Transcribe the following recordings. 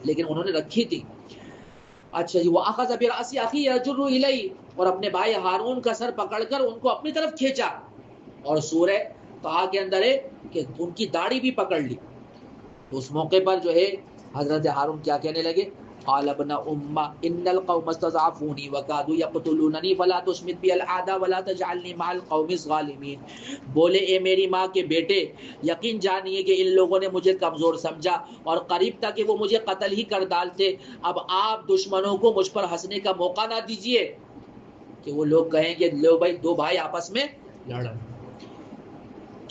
لیکن انہوں نے رکھی تھی. اچھا جی. وَأَخَذَ بِرَأْسِ أَخِيهِ يَجُرُّ إِلَيْهِ، اور اپنے بھائی ہارون کا سر پکڑ کر ان کو اپنی طرف کھینچا. اور سورہ طٰہٰ کے اندر ہے کہ ان کی داڑھی بھی پکڑ لی. تو اس موقع پر جو ہے حضرت ہارون کیا کہنے لگے؟ قال ابن ام ان القوم استضعفوني وكادوا يقتلونني فلا تشمت بي الاعداء ولا تجعلني مع القوم الظالمين. بولے اے میری ماں کے بیٹے، یقین جانیے کہ ان لوگوں نے مجھے کمزور سمجھا اور قریب تھا کہ وہ مجھے قتل ہی کر ڈالتے. اب آپ دشمنوں کو مجھ پر ہنسنے کا موقع نہ دیجیے کہ وہ لوگ کہیں کہ لو بھائی دو بھائی آپس میں لڑ،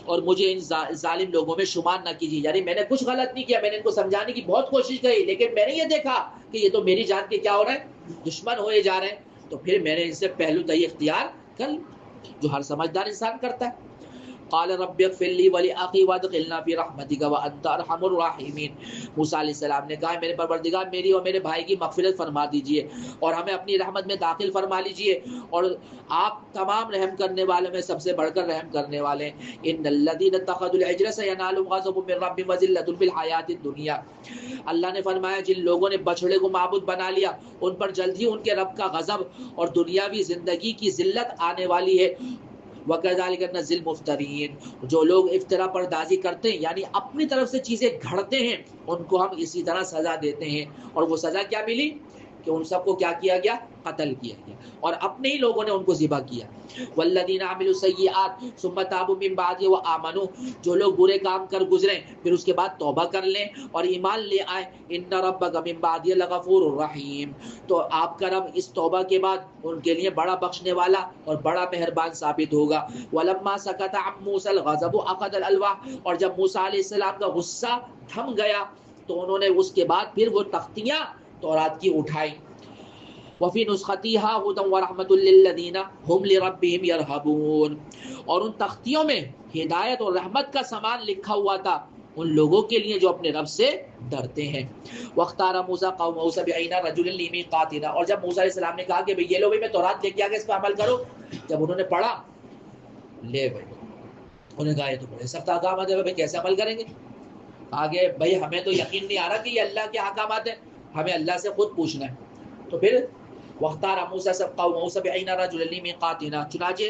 اور مجھے ان ظالم لوگوں میں شمار نہ کیجیے. یعنی میں نے کچھ غلط نہیں کیا، میں نے ان کو سمجھانے کی بہت کوشش کی، لیکن میں نے یہ دیکھا کہ یہ تو میری جان کے کیا ہو رہا ہے، دشمن ہوئے جا رہے ہیں، تو پھر میں نے ان سے پہلو دہی اختیار کر لی، جو ہر سمجھدار انسان کرتا ہے. قال رب اغفر لي ولأخي وادخلنا في رحمتك وانت ارحم الراحمین. موسیٰ علیہ السلام نے کہا میرے پروردگار میری اور میرے بھائی کی مغفرت فرما دیجئے اور ہمیں اپنی رحمت میں داخل فرما لیجئے، اور آپ تمام رحم کرنے والوں میں سب سے بڑھ کر رحم کرنے والے ہیں. ان الذين اتخذوا العجل سينالهم غضب من ربهم وذلة في الحیاة الدنیا. اللہ نے فرمایا جن لوگوں نے بچڑے کو معبود بنا لیا ان پر جلد ہی ان کے رب کا غضب اور دنیاوی زندگی کی ذلت آنے والی ہے. وَكَذَلِكَ نَجْزِي الْمُفْتَرِينَ. جو لوگ افترا پردازی کرتے ہیں یعنی اپنی طرف سے چیزیں گھڑتے ہیں ان کو ہم اسی طرح سزا دیتے ہیں. اور وہ سزا کیا ملی کہ ان سب کو کیا کیا گیا؟ قتل کیا گیا، اور اپنے ہی لوگوں نے ان کو ذبح کیا. والذین عملوا السیئات ثم تابوا من بعد وآمنوا. جو لوگ برے کام کر گزریں پھر اس کے بعد توبہ کر لیں اور ایمان لے آئیں، ان ربک من بعد لغفور الرحیم. تو آپ کا رب اس توبہ کے بعد ان کے لیے بڑا بخشنے والا اور بڑا مہربان ثابت ہوگا. ولما سکت عن موسى الغضب اخذ الالواح. اور جب موسیٰ علیہ السلام کا غصہ تھم گیا تو انہوں نے اس کے بعد پھر وہ تختیاں تورات کی اٹھائی. وفی نسختها هدى ورحمة للذین هم لربهم يرهبون. اور ان تختیوں میں ہدایت اور رحمت کا سامان لکھا ہوا تھا ان لوگوں کے لیے جو اپنے رب سے ڈرتے ہیں. واختار موسیٰ قومه 70 رجلا لمیقاتنا. اور جب موسیٰ علیہ السلام نے کہا کہ یہ لو میں تورات لے کے آ گیا، اس پہ عمل کرو، جب انہوں نے پڑھا لے بھائی انہوں نے کہا یہ تو بڑے سخت احکامات ہیں، بھائی کیسے عمل کریں گے؟ آگے بھائی ہمیں تو یقین نہیں آ رہا کہ یہ اللہ کے احکامات ہیں، ہمیں اللہ سے خود پوچھنا ہے. تو پھر واختار موسیٰ قومه 70 رجلا لمیقاتنا. چنانچہ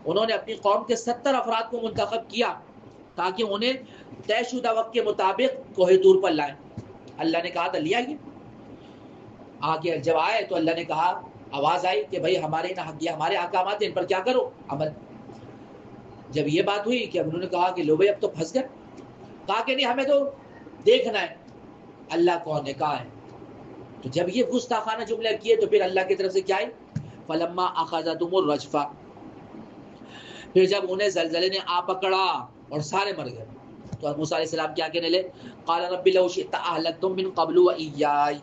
انہوں نے اپنی قوم کے 70 افراد کو منتخب کیا تاکہ انہیں طے شدہ وقت کے مطابق کوہ طور پر لائیں. اللہ نے کہا تھا لیا یہ آگے جب آئے تو اللہ نے کہا، آواز آئی کہ بھائی ہمارے ہمارے احکامات ان پر کیا کرو عمل. جب یہ بات ہوئی کہ اب انہوں نے کہا کہ لو بھائی اب تو پھنس گئے، کہا کہ نہیں ہمیں تو دیکھنا ہے اللہ کون ہے کہاں ہے. تو جب یہ گستاخانہ جملے کیے تو پھر اللہ کی طرف سے کیا آئی؟ فلما اخذتهم الرجفہ. پھر جب انہیں زلزلے نے آ پکڑا اور سارے مر گئے تو موسیٰ علیہ السلام کیا کہنے لگے؟ قال رب لو شئت اهلكتم من قبل وإياي.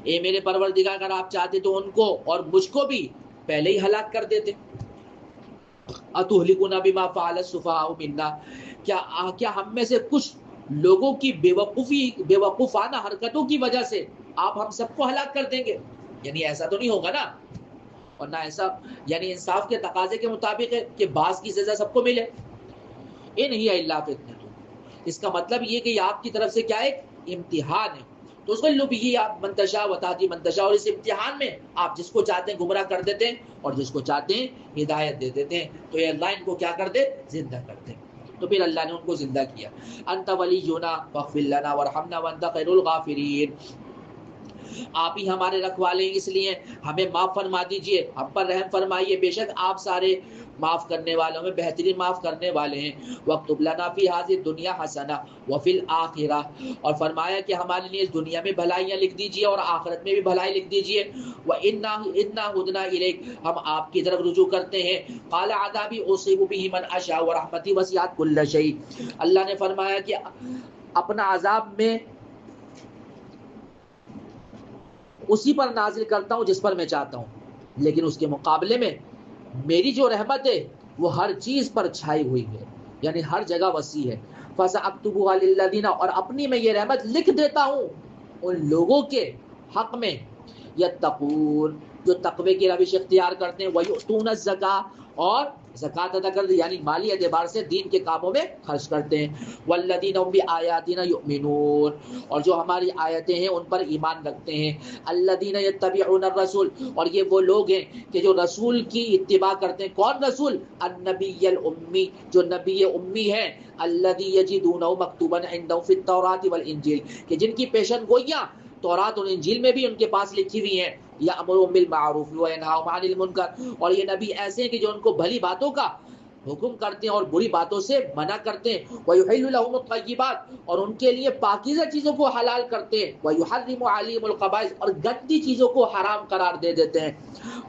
اے میرے پروردگار اگر آپ چاہتے تو ان کو اور مجھ کو بھی پہلے ہی ہلاک کر دیتے. اتهلكنا بما فعل السفهاء منا. کیا ہم میں سے کچھ لوگوں کی بے وقوفانہ حرکتوں کی وجہ سے آپ ہم سب کو ہلاک کر دیں گے؟ یعنی ایسا تو نہیں ہوگا نا. اور نہ ایسا یعنی انصاف کے تقاضے کے مطابق ہے کہ بعض کی سزا سب کو ملے. ان ہی الا فتنۃ. اس کا مطلب یہ کہ یہ آپ کی طرف سے کیا ایک امتحان ہے. تو اس کو لبھی آپ منتشا وتاتی منتشا. اور اس امتحان میں آپ جس کو چاہتے ہیں گمراہ کر دیتے ہیں اور جس کو چاہتے ہیں ہدایت دے دیتے ہیں. تو یہ اللہ ان کو کیا کر دے؟ زندہ کر دے. تو پھر اللہ نے ان کو زندہ کیا. انت ولینا فاغفر لنا وارحمنا وانت خیر الغافرین. آپ ہی ہمارے رکھوالے ہیں اس لیے ہمیں معاف فرما دیجئے، ہم پر رحم فرمائیے، بے شک آپ سارے معاف کرنے والوں میں بہترین معاف کرنے والے ہیں. وَاكْتُبْ لَنَا فِي هَذِهِ الدُّنْيَا حَسَنَةً وَفِي الْآخِرَةِ. اور فرمایا کہ ہمارے لیے اس دنیا میں بھلائیاں لکھ دیجئے اور آخرت میں بھی بھلائی لکھ دیجئے. وَإِنَّا هُدْنَا إِلَيْكَ. ہم آپ کی طرف رجوع کرتے ہیں. قَالَ عَذَابِي أُصِيبُ بِهِ مَنْ أَشَاءُ وَرَحْمَتِي وَسِعَتْ كُلَّ شَيْءٍ. اللہ نے فرمایا کہ اپنا عذاب میں اسی پر نازل کرتا ہوں جس پر میں چاہتا ہوں، لیکن اس کے مقابلے میں میری جو رحمت ہے وہ ہر چیز پر چھائی ہوئی ہے، یعنی ہر جگہ وسیع ہے. فَسَأَكْتُبُهَا لِلَّذِينَ. اور اپنی میں یہ رحمت لکھ دیتا ہوں ان لوگوں کے حق میں یتقون جو تقوی کی روش اختیار کرتے ہیں، وَيُؤْتُونَ الزَّکاۃ. اور زکات ادا کرتے یعنی مالی اعتبار سے دین کے کاموں میں خرچ کرتے ہیں. والذین هم بآیاتنا یؤمنون، اور جو ہماری آیتیں ہیں ان پر ایمان رکھتے ہیں. الذین یتبعون الرسول، اور یہ وہ لوگ ہیں کہ جو رسول کی اتباع کرتے ہیں. کون رسول؟ النبی الامی، جو نبی امی ہے. الذی یجدونہ مکتوبا عندهم فی التوراۃ والانجیل، کہ جن کی پیشن گوئیاں تورات اور انجیل میں بھی ان کے پاس لکھی ہوئی ہیں. یأمرون بالمعروف وینہون عن المنکر، اور یہ نبی ایسے ہیں کہ جو ان کو بھلی باتوں کا حکم کرتے ہیں اور بری باتوں سے منع کرتے ہیں. وَيُحِلُّ لَهُمُ الطَّيِّبَاتِ، اور ان کے لیے پاکیزہ چیزوں کو حلال کرتے ہیں. وَيُحَرِّمُ عَلَيْهِمُ الْخَبَائِثَ، اور گندی چیزوں کو حرام قرار دے دیتے ہیں.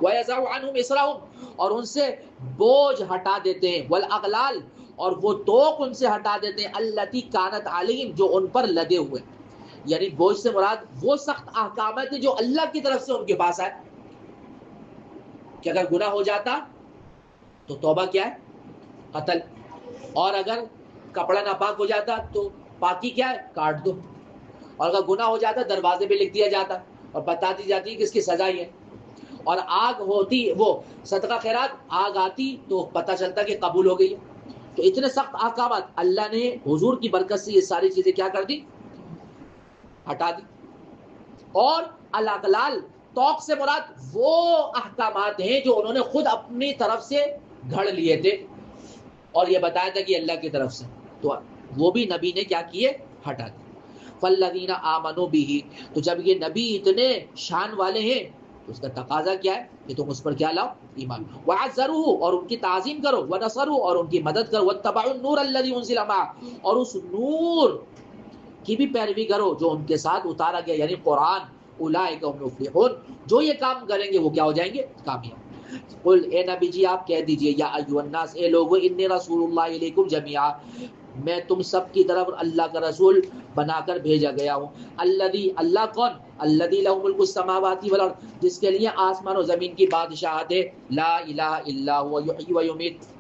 وَيَضَعُ عَنْهُمْ إِصْرَهُمْ، اور ان سے بوجھ ہٹا دیتے ہیں. وَالْأَغْلَالَ، اور وہ توق ان سے ہٹا دیتے ہیں. الَّتِي كَانَتْ عَلَيْهِمْ، جو ان پر لدے ہوئے. یعنی بوجھ سے مراد وہ سخت احکامات ہیں جو اللہ کی طرف سے ان کے پاس آئے کہ اگر گناہ ہو جاتا تو توبہ کیا ہے؟ قتل. اور اگر کپڑا ناپاک ہو جاتا تو پاکی کیا ہے؟ کاٹ دو. اور اگر گناہ ہو جاتا دروازے پہ لکھ دیا جاتا اور بتا دی جاتی کہ اس کی سزا ہی ہے. اور آگ ہوتی، وہ صدقہ خیرات آگ آتی تو پتہ چلتا کہ قبول ہو گئی ہے. تو اتنے سخت احکامات اللہ نے حضور کی برکت سے یہ ساری چیزیں کیا کر دی؟ ہٹا دی. اور الاغلال، توق سے مراد وہ احکامات ہیں جو انہوں نے خود اپنی طرف سے گھڑ لیے تھے اور یہ بتایا تھا کہ اللہ کی طرف سے، تو وہ بھی نبی نے کیا کیے؟ ہٹا دی. فالذین آمنوا بہ، تو جب یہ نبی اتنے شان والے ہیں تو اس کا تقاضا کیا ہے کہ تم اس پر کیا لاؤ؟ ایمان. وعزروہ، اور ان کی تعظیم کرو. ونصروہ، اور ان کی مدد کرو. واتبعوا النور الذی انزل معہ، اور اس نور کی بھی پیروی کرو جو ان کے ساتھ اتارا گیا یعنی قرآن. اولئک هم المفلحون، جو یہ کام کریں گے وہ کیا ہو جائیں گے؟ کامیاب. قل، اے نبی جی آپ کہہ دیجئے، یا ایھا الناس، اے لوگو، انی رسول اللہ الیکم جمیعا، میں تم سب کی طرف اللہ کا رسول بنا کر بھیجا گیا ہوں. الذی، اللہ کون؟ الذی لہ ملک السماوات والارض، جس کے لیے آسمان و زمین کی بادشاہت ہے. لا الہ الا هو یحیی و یمیت،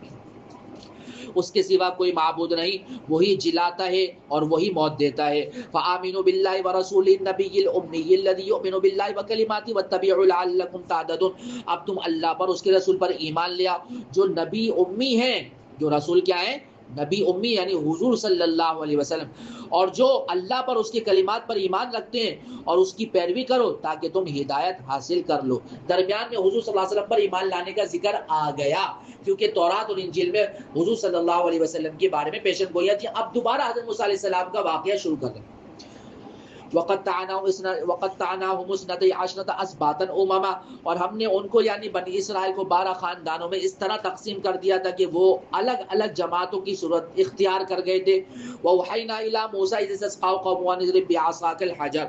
اس کے سوا کوئی معبود نہیں، وہی جلاتا ہے اور وہی موت دیتا ہے. فآمنوا باللہ ورسولہ النبی الامی الذی یؤمن باللہ وکلماتہ واتبعوا لعلکم تہتدون. اب تم اللہ پر، اس کے رسول پر ایمان لیا جو نبی امی ہیں. جو رسول کیا ہے؟ نبی امی، یعنی حضور صلی اللہ علیہ وسلم. اور جو اللہ پر، اس کے کلمات پر ایمان رکھتے ہیں اور اس کی پیروی کرو تاکہ تم ہدایت حاصل کر لو. درمیان میں حضور صلی اللہ علیہ وسلم پر ایمان لانے کا ذکر آ گیا کیونکہ تورات اور انجیل میں حضور صلی اللہ علیہ وسلم کے بارے میں پیشن گوئیاں تھی. اب دوبارہ حضرت موسیٰ علیہ السلام کا واقعہ شروع کر دیں. وَقَطَّعْنَاهُمُ اثْنَتَيْ عَشْرَةَ أَسْبَاطًا أُمَمًا، اور ہم نے ان کو یعنی بنی اسرائیل کو 12 خاندانوں میں اس طرح تقسیم کر دیا تھا کہ وہ الگ الگ جماعتوں کی صورت اختیار کر گئے تھے. وَأَوْحَيْنَا إِلَىٰ مُوسَىٰ إِذِ اسْتَسْقَاهُ قَوْمُهُ أَنِ اضْرِب بِّعَصَاكَ الْحَجَرَ،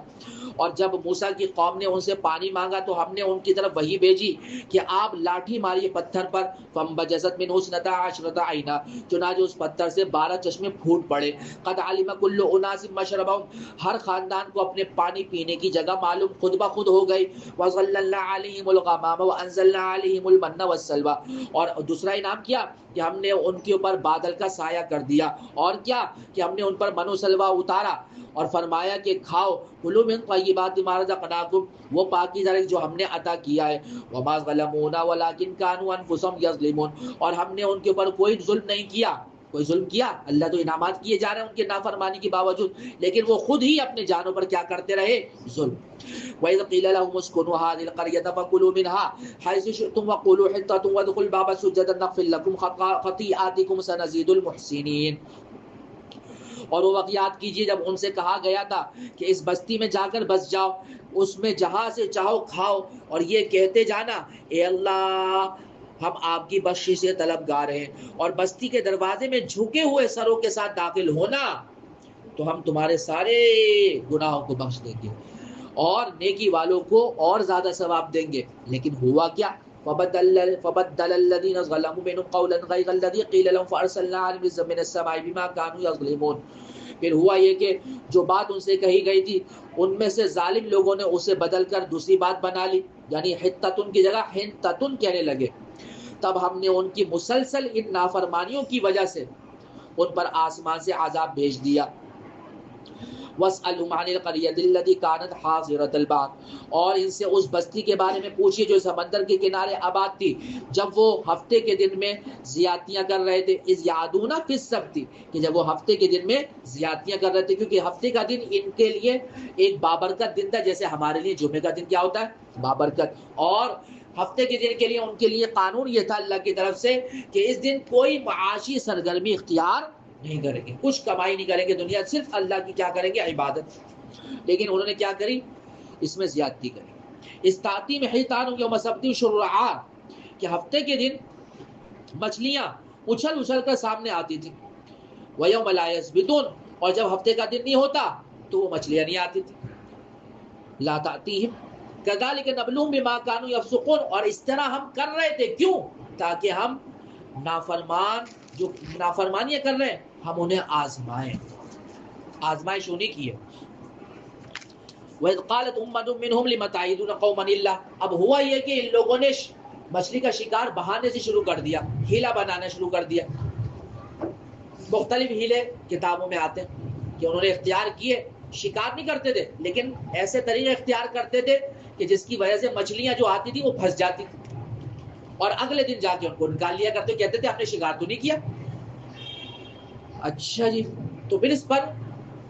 اور جب موسیٰ کی قوم نے ان سے پانی مانگا تو ہم نے ان کی طرف وہی بھیجی کہ آپ لاٹھی ماریے پتھر پر. فَانبَجَسَتْ مِنْهُ اثْنَتَا عَشْرَةَ عَيْنًا، چنانچہ اس پتھر سے 12 چشمے پھوٹ پڑے. قَدْ عَلِمَ كُلُّ أُنَاسٍ مَّشْرَبَهُمْ، ہر خاندان کو اپنے پانی پینے کی جگہ معلوم خود بخود ہو گئی. وَظَلَّلْنَا عَلَيْهِمُ الْغَمَامَ وَأَنزَلْنَا عَلَيْهِمُ الْمَنَّ وَالسَّلْوَىٰ، اور دوسرا انعام کیا کہ ہم نے ان کے اوپر بادل کا سایہ کر دیا. اور کیا کہ ہم نے ان پر من و سلوہ اتارا اور فرمایا کہ کھاؤ. کلوا من طیبات ما رزقناکم، وہ پاکیزہ جو ہم نے عطا کیا ہے. وما ظلمونا ولکن كانوا انفسهم یظلمون، اور ہم نے ان کے اوپر کوئی ظلم نہیں کیا. کوئی ظلم کیا؟ اللہ تو انعامات کیے جا رہے ہیں ان کے نافرمانی کے باوجود، لیکن وہ خود ہی اپنے جانوں پر کیا کرتے رہے؟ ظلم. وَإِذْ قِيلَ لَهُمُ اسْكُنُوا هَٰذِهِ الْقَرْيَةَ فَكُلُوا مِنْهَا حَيْثُ شِئْتُمْ وَقُولُوا حِطَّةٌ وَادْخُلُوا الْبَابَ سُجَّدًا نَغْفِرْ لَكُمْ خَطِيئَاتِكُمْ سَنَزِيدُ الْمُحْسِنِينَ. اور وہ وقت یاد کیجیے جب ان سے کہا گیا تھا کہ اس بستی میں جا کر بس جاؤ، اس میں جہاں سے چاہو کھاؤ، اور یہ کہتے جانا اے اللہ ہم آپ کی بخشش سے طلبگار ہیں، اور بستی کے دروازے میں جھکے ہوئے سروں کے ساتھ داخل ہونا تو ہم تمہارے سارے گناہوں کو بخش دیں گے اور نیکی والوں کو اور زیادہ ثواب دیں گے. لیکن ہوا کیا؟ فبدل الذين ظلموا منهم قولا غير الذي قيل لهم فارسلنا عليهم رجزا من السماء بما كانوا يظلمون. پھر ہوا یہ کہ جو بات ان سے کہی گئی تھی ان میں سے ظالم لوگوں نے اسے بدل کر دوسری بات بنا لی، یعنی حتتن کی جگہ حنتتن کہنے لگے. تب ہم نے ان کی مسلسل ان نافرمانیوں کی وجہ سے ان پر آسمان سے عذاب بھیج دیا. وَاسْأَلْهُمْ عَنِ الْقَرْيَةِ الَّتِي كَانَتْ حَاضِرَةَ الْبَحْرِ، اور ان سے اس بستی کے بارے میں پوچھیے جو سمندر کے کنارے آباد تھی، جب وہ ہفتے کے دن میں زیادتیاں کر رہے تھے. اِذْ يَعْدُونَ فِي السَّبْتِ، کہ جب وہ ہفتے کے دن میں زیادتیاں کر رہے تھے، کیونکہ ہفتے کا دن ان کے لیے ایک بابرکت دن تھا، جیسے ہمارے لیے جمعے کا دن کیا ہوتا ہے؟ بابرکت. اور ہفتے کے دن کے لیے ان کے لیے قانون یہ تھا اللہ کی طرف سے کہ اس دن کوئی معاشی سرگرمی اختیار نہیں کریں گے، کچھ کمائی نہیں کریں گے دنیا، صرف اللہ کی کیا کریں گے؟ عبادت. لیکن انہوں نے کیا کری؟ اس میں زیادتی کری. استاتی میں حیطان یوم سبتی شرعا، کہ ہفتے کے دن مچھلیاں اچھل اچھل کر سامنے آتی تھی. وَيَوْمَ لَا يَسْبِتُونَ، اور جب ہفتے کا دن نہیں ہوتا تو وہ مچھلیاں نہیں آتی تھی. لا تأتیہم کذالک نبلوہم بما کانوا یفسقون، اور اس طرح ہم کر رہے تھے، کیوں؟ تاکہ ہم جو نافرمانیاں کر رہے ہیں ہم انہیں آزمائیں. آزمائش انہیں کی ہے. وَإِذْ قَالَتْ أُمَّةٌ مِّنْهُمْ لِمَ تَعِظُونَ قَوْمًا اللَّهَ، اب ہوا یہ کہ ان لوگوں نے مچھلی کا شکار بہانے سے شروع کر دیا، ہیلا بنانا شروع کر دیا. مختلف ہیلے کتابوں میں آتے ہیں کہ انہوں نے اختیار کیے، شکار نہیں کرتے تھے لیکن ایسے طریقے اختیار کرتے تھے کہ جس کی وجہ سے مچھلیاں جو آتی تھی وہ پھنس جاتی تھی، اور اگلے دن جا کے ان کو نکال لیا کرتے، کہتے تھے ہم نے شکار تو نہیں کیا. اچھا جی، تو پھر اس پر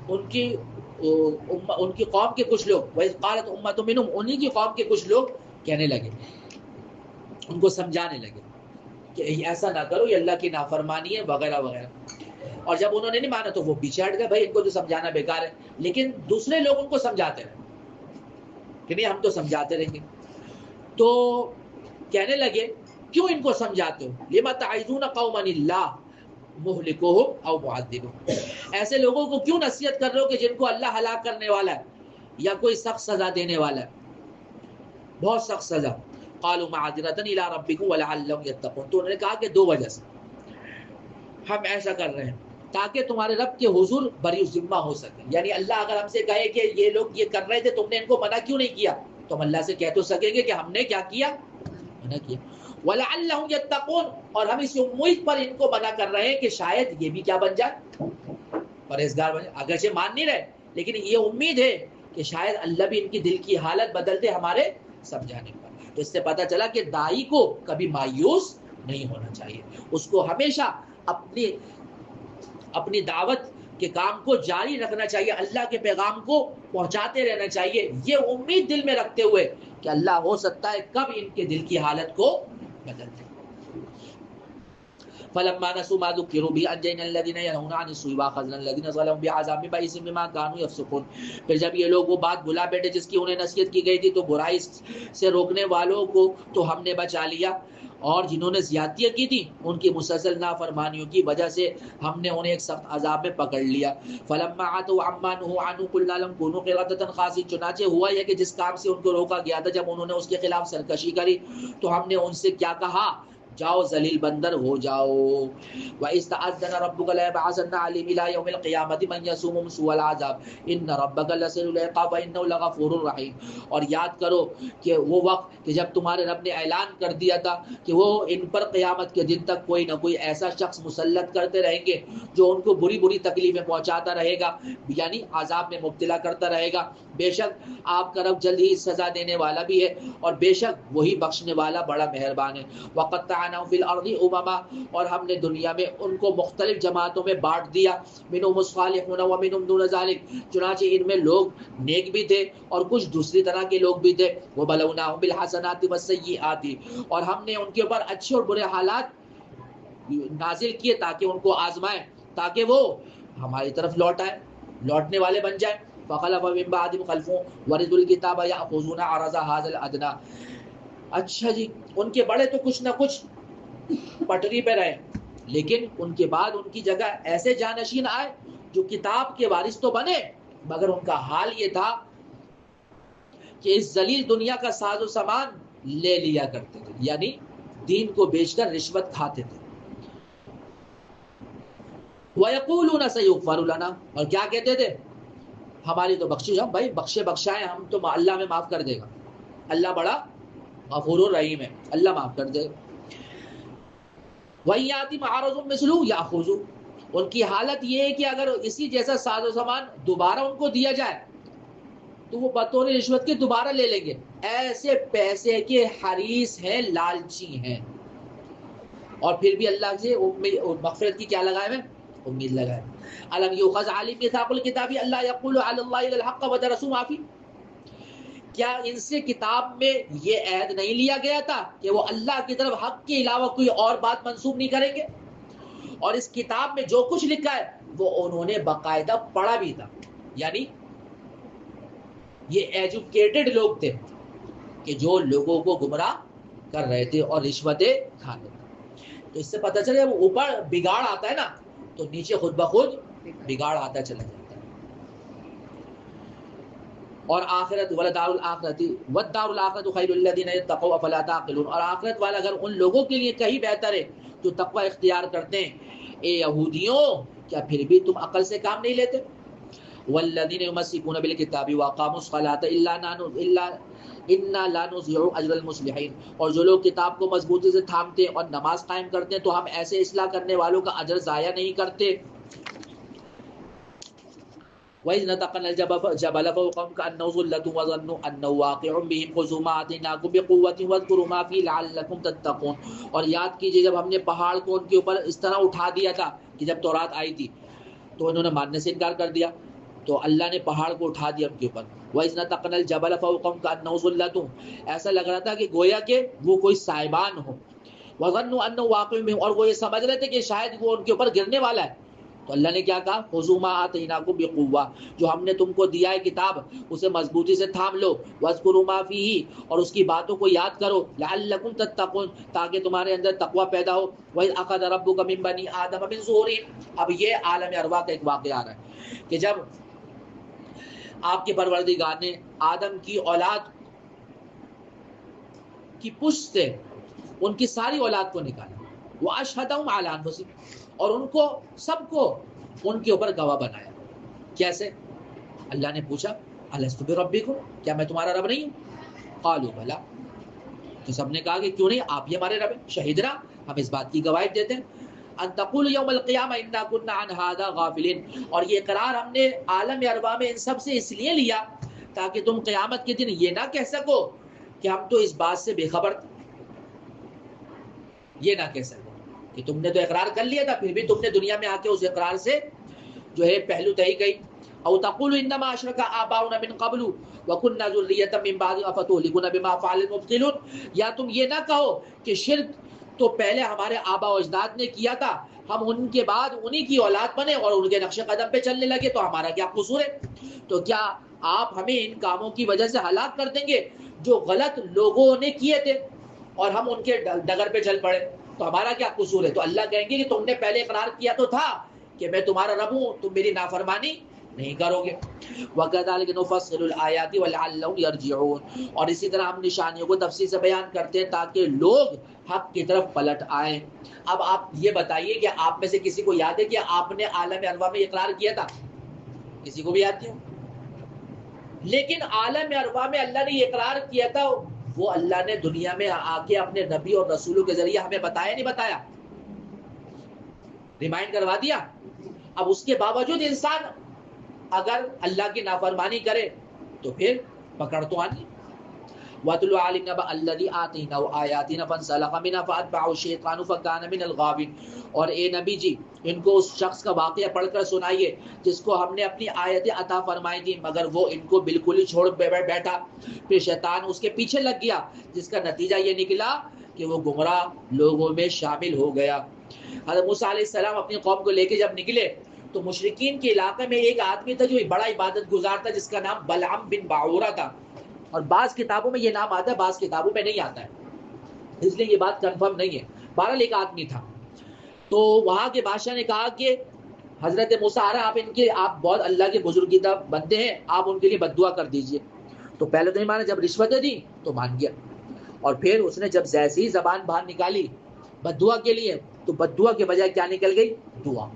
ان کی قوم کے کچھ لوگ، وَإِذْ قَالَتْ أُمَّةٌ مِّنْهُمْ، انہی کی قوم کے کچھ لوگ کہنے لگے، ان کو سمجھانے لگے کہ ایسا نہ کرو، یہ اللہ کی نافرمانی ہے وغیرہ وغیرہ. اور جب انہوں نے نہیں مانا تو وہ پیچھے ہٹ گئے، بھائی ان کو تو سمجھانا بیکار ہے. لیکن دوسرے لوگ ان کو سمجھاتے رہے کہ نہیں ہم تو سمجھاتے رہیں گے. تو کہنے لگے کیوں ان کو سمجھاتے ہو؟ لِمَ تَعِظُونَ قَوْمًا اللَّهُ مُهْلِكُهُمْ أَوْ مُعَذِّبُهُمْ، ایسے لوگوں کو کیوں نصیحت کر رہے ہو کہ جن کو اللہ ہلاک کرنے والا ہے یا کوئی سخت سزا دینے والا ہے، بہت سخت سزا. قَالُوا مَعْذِرَةً إِلَىٰ رَبِّكُمْ وَلَعَلَّهُمْ يَتَّقُونَ، تو انہوں نے کہا کہ دو وجہ سے ہم ایسا کر رہے ہیں تاکہ تمہارے رب کے حضور بری ذمہ ہو سکے. یعنی اللہ اگر ہم سے کہے کہ یہ لوگ یہ کر رہے تھے تم نے ان کو منع کیوں نہیں کیا، تو ہم اللہ سے کہہ تو سکیں گے کہ ہم نے کیا کیا؟ منع کیا. وَلَعَلَّهُمْ يَتَّقُونَ، اور ہم اس امید پر ان کو منع کر رہے ہیں کہ شاید یہ بھی کیا بن جائے؟ پرہیزگار بن جائے. اگرچہ مان نہیں رہے لیکن یہ امید ہے کہ شاید اللہ بھی ان کی دل کی حالت بدل دے ہمارے سمجھانے پر. تو اس سے پتہ چلا کہ داعی کو کبھی مایوس نہیں ہونا چاہیے، اس کو ہمیشہ اپنی دعوت کے کام کو جاری رکھنا چاہیے، اللہ کے پیغام کو پہنچاتے رہنا چاہیے، یہ امید دل میں رکھتے ہوئے کہ اللہ ہو سکتا ہے کب ان کے دل کی حالت کو بدل دے. فَلَمَّا نَسُوا مَا ذُكِّرُوا بِهِ أَنجَيْنَا الَّذِينَ يَنْهُونَ عَنِ السُّوءِ وَأَخَذْنَا الَّذِينَ ظَلَمُوا بِعَذَابٍ بَئِيسٍ بِمَا كَانُوا يَفْسُقُونَ. پھر جب یہ لوگ وہ بات بھلا بیٹھے جس کی انہیں نصیحت کی گئی تھی تو برائی سے روکنے والوں کو تو ہم نے بچا لیا، اور جنہوں نے زیادتیاں کی تھی ان کی مسلسل نافرمانیوں کی وجہ سے ہم نے انہیں ایک سخت عذاب میں پکڑ لیا. فَلَمَّا عَتَوْا عَمَّا نُهُوا عَنْهُ قُلْنَا لَهُمْ كُونُوا قِرَدَةً خَاسِئِينَ. چنانچہ ہوا یہ کہ جس کام سے ان کو روکا گیا تھا جب انہوں نے اس کے خلاف سرکشی کری تو ہم نے ان سے کیا کہا؟ جاؤ ذلیل بندر ہو جاؤ. وَإِذْ تَأَذَّنَ رَبُّكَ لَيَبْعَثَنَّ عَلَيْهِمْ إِلَىٰ يَوْمِ الْقِيَامَةِ مَن يَسُومُهُمْ سُوءَ الْعَذَابِ إِنَّ رَبَّكَ لَسَرِيعُ الْعِقَابِ وَإِنَّهُ لَغَفُورٌ رَحِيمٌ. اور یاد کرو کہ وہ وقت کہ جب تمہارے رب نے اعلان کر دیا تھا کہ وہ ان پر قیامت کے دن تک کوئی نہ کوئی ایسا شخص مسلط کرتے رہیں گے جو ان کو بری بری تکلیفیں پہنچاتا رہے گا، یعنی عذاب میں مبتلا کرتا رہے گا. بے شک آپ کا رب جلد ہی سزا دینے والا بھی ہے اور بے شک وہی بخشنے والا بڑا مہربان ہے. وَقَطَّعْنَاهُمْ فِي الْأَرْضِ أُمَمًا، اور ہم نے دنیا میں ان کو مختلف جماعتوں میں بانٹ دیا. مِنْهُمُ الصَّالِحُونَ وَمِنْهُمْ دُونَ ذَلِكَ، چنانچہ ان میں لوگ نیک بھی تھے اور کچھ دوسری طرح کے لوگ بھی تھے. وَبَلَوْنَاهُمْ بِالْحَسَنَاتِ وَالسَّيِّئَاتِ، اور ہم نے ان کے اوپر اچھے اور برے حالات نازل کیے تاکہ ان کو آزمائیں، تاکہ وہ ہماری طرف لوٹنے والے بن جائیں. فَخَلَفَ مِن بَعْدِهِمْ خَلْفٌ وَرِثُوا الْكِتَابَ يَأْخُذُونَ عَرَضَ هَٰذَا الْأَدْنَىٰ. اچھا جی، ان کے بڑے تو کچھ نہ کچھ پٹری پہ رہے لیکن ان کے بعد ان کی جگہ ایسے جانشین آئے جو کتاب کے وارث تو بنے مگر ان کا حال یہ تھا کہ اس ذلیل دنیا کا ساز و سامان لے لیا کرتے تھے، یعنی دین کو بیچ کر رشوت کھاتے تھے. وَيَقُولُونَ سَيُغْفَرُ لَنَا، اور کیا کہتے تھے؟ ہماری تو بخشش، ہم بھائی بخشائیں، ہم تو اللہ میں معاف کر دے گا، اللہ بڑا غفور الرحیم ہے، اللہ معاف کر دے گا. وَإِن يَأْتِهِمْ عَرَضٌ مِثْلُهُ يَأْخُذُوهُ، ان کی حالت یہ ہے کہ اگر اسی جیسا ساز و سامان دوبارہ ان کو دیا جائے تو وہ بطور رشوت کے دوبارہ لے لیں گے. ایسے پیسے کے حریص ہیں، لالچی ہیں، اور پھر بھی اللہ سے مغفرت کی کیا لگائے ہوئے؟ امید لگائے. الم یؤخذ علی میثاق الکتاب اللہ یقول علی اللہ الا الحق ودرسوا ما فیہ، کیا ان سے کتاب میں یہ عہد نہیں لیا گیا تھا کہ وہ اللہ کی طرف حق کے علاوہ کوئی اور بات منسوب نہیں کریں گے؟ اور اس کتاب میں جو کچھ لکھا ہے وہ انہوں نے باقاعدہ پڑھا بھی تھا. یعنی یہ ایجوکیٹڈ لوگ تھے کہ جو لوگوں کو گمراہ کر رہے تھے اور رشوتیں کھاتے تھے. تو اس سے پتہ چلے وہ اوپر بگاڑ آتا ہے نا تو نیچے خود بخود بگاڑ آتا چلا جاتا ہے. اور آخرت ولدار الآخرت والدار الآخرت خیر للذین اتقوا افلا تعقلون، اور آخرت والا گھر ان لوگوں کے لیے کہیں بہتر ہے جو تقوی اختیار کرتے ہیں. اے یہودیوں، کیا پھر بھی تم عقل سے کام نہیں لیتے؟ والذین یمسکون بالکتاب واقاموا الصلاۃ انا لا نضيع اجر المصلحین، اور جو لوگ کتاب کو مضبوطی سے تھامتے ہیں اور نماز قائم کرتے ہیں تو ہم ایسے اصلاح کرنے والوں کا اجر ضائع نہیں کرتے. وَإِذْ نَتَقَنَّ الْجَبَلَ فَوْقَهُمْ كَأَنَّهُ ظُلَّةٌ وَظَنُّوا أَنَّهُ واقع بِهِمْ خُذُوا مَا آتَيْنَاكُمْ بِقُوَّةٍ وَاذْكُرُوا مَا فِيهِ لَعَلَّكُمْ تَتَّقُونَ. اور یاد کیجئے جب ہم نے پہاڑ کو ان کے اوپر اس طرح اٹھا دیا تھا کہ جب تورات آئی تھی تو انہوں نے ماننے سے انکار کر دیا، تو اللہ نے پہاڑ کو اٹھا دیا ان کے اوپر. وَإِذْ نَتَقَنَّ الْجَبَلَ فَوْقَهُمْ كَأَنَّهُ ظُلَّةٌ، ایسا لگ رہا تھا کہ گویا کہ وہ کوئی سائبان ہو. وَظَنُّوا أَنَّهُ واقع بِهِمْ، اور وہ یہ سمجھ رہے تھے کہ شاید وہ ان کے اوپر گرنے والا ہے. تو اللہ نے کیا کہا؟ خُذُوا مَا آتَيْنَاكُمْ بِقُوَّةٍ، جو ہم نے تم کو دیا ہے کتاب اسے مضبوطی سے تھام لو. وَاذْكُرُوا مَا فِيهِ، اور اس کی باتوں کو یاد کرو. لَعَلَّكُمْ تَتَّقُونَ، تاکہ تمہارے اندر تقوی پیدا ہو. وَإِذْ أَخَذَ رَبُّكَ مِن بَنِي آدَمَ مِن ظُهُورِهِمْ، اب یہ عالم ارواح کا ایک واقعہ آ رہا ہے کہ جب آپ کے پروردگار نے آدم کی اولاد کی پشت سے ان کی ساری اولاد کو نکالا. وَأَشْهَدَهُمْ عَلَىٰ أَنفُسِهِمْ، اور ان کو سب کو ان کے اوپر گواہ بنایا. کیسے؟ اللہ نے پوچھا أَلَسْتُ بِرَبِّكُمْ، کیا میں تمہارا رب نہیں ہوں؟ قالوا بَلَىٰ، تو سب نے کہا کہ کیوں نہیں، آپ ہی ہمارے رب ہیں. شہیدنا، ہم اس بات کی گواہی دیتے ہیں. أَن تَقُولُوا يَوْمَ الْقِيَامَةِ إِنَّا كُنَّا عَنْ هَٰذَا غَافِلِينَ، اور یہ اقرار ہم نے عالم ارواح میں ان سب سے اس لیے لیا تاکہ تم قیامت کے دن یہ نہ کہہ سکو کہ ہم تو اس بات سے بے خبر تھے. یہ نہ کہہ سکو کہ تم نے تو اقرار کر لیا تھا پھر بھی تم نے دنیا میں آ کے اس اقرار سے جو ہے پہلو تہی گئی. او تقولوا انما اشرك آباؤنا من قبل وكنا ذرية من بعد افتهلكنا بما فعل المبطلون، یا تم یہ نہ کہو کہ شرک تو پہلے ہمارے آبا و اجداد نے کیا تھا، ہم ان کے بعد انہی کی اولاد بنے اور ان کے نقش قدم پہ چلنے لگے، تو ہمارا کیا قصور ہے؟ تو کیا آپ ہمیں ان کاموں کی وجہ سے ہلاک کر دیں گے جو غلط لوگوں نے کیے تھے اور ہم ان کے ڈگر پہ چل پڑے، تو ہمارا کیا قصور ہے؟ تو اللہ کہیں گے کہ تم نے پہلے اقرار کیا تو تھا کہ میں تمہارا رب ہوں، تم میری نافرمانی نہیں کرو گے. وَكَذَلِكَ نُفَصِّلُ الْآيَاتِ وَلَعَلَّهُمْ يَرْجِعُونَ، اور اسی طرح ہم نشانیوں کو تفصیل سے بیان کرتے ہیں تاکہ لوگ حق کی طرف پلٹ آئیں. اب آپ یہ بتائیے کہ آپ میں سے کسی کو یاد ہے کہ آپ نے عالم ارواح میں اقرار کیا تھا؟ کسی کو بھی یاد نہیں؟ لیکن عالم ارواح میں اللہ نے یہ اقرار کیا تھا، وہ اللہ نے دنیا میں آ کے اپنے نبی اور رسولوں کے ذریعے ہمیں بتایا نہیں بتایا؟ ریمائنڈ کروا دیا. اب اس کے باوجود انسان اگر اللہ کی نافرمانی کرے تو پھر پکڑ تو آنی. وَاتْلُ عَلَيْهِمْ نَبَأَ الَّذِي آتَيْنَاهُ آيَاتِنَا فَانسَلَخَ مِنْهَا فَأَتْبَعَهُ الشَّيْطَانُ فَكَانَ مِنَ الْغَاوِينَ، اور اے نبی جی ان کو اس شخص کا واقعہ پڑھ کر سنائیے جس کو ہم نے اپنی آیتیں عطا فرمائی تھی مگر وہ ان کو بالکل ہی چھوڑ بیٹھا، پھر شیطان اس کے پیچھے لگ گیا جس کا نتیجہ یہ نکلا کہ وہ گمراہ لوگوں میں شامل ہو گیا. حضرت موسیٰ علیہ السلام اپنی قوم کو لے کے جب نکلے تو مشرکین کے علاقے میں ایک آدمی تھا جو بڑا عبادت گزار تھا جس کا نام بلعام بن باعورہ تھا، اور بعض کتابوں میں یہ نام آتا ہے بعض کتابوں میں نہیں آتا ہے، اس لیے یہ بات کنفرم نہیں ہے. بہرحال ایک آدمی تھا. تو وہاں کے بادشاہ نے کہا کہ حضرت موسیٰ آ رہا، آپ بہت اللہ کے بزرگیدہ بندے ہیں، آپ ان کے لیے بد دعا کر دیجئے. تو پہلے تو نہیں مانا، جب رشوتیں دی تو مان گیا، اور پھر اس نے جب جیسی ہی زبان باہر نکالی بد دعا کے لیے تو بد دعا کے بجائے کیا نکل گئی؟ دعا.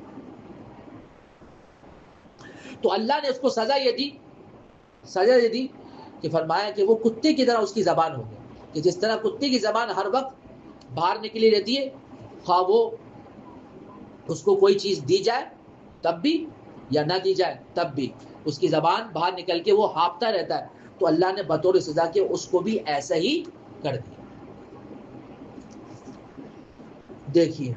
تو اللہ نے اس کو سزا یہ دی کہ فرمایا کہ وہ کتے کی طرح اس کی زبان ہو گئی، کہ جس طرح کتے کی زبان ہر وقت باہر نکلی رہتی ہے، خواہ وہ اس کو کوئی چیز دی جائے تب بھی یا نہ دی جائے تب بھی اس کی زبان باہر نکل کے وہ ہانپتا رہتا ہے. تو اللہ نے بطور سزا کے اس کو بھی ایسا ہی کر دیا. دیکھیے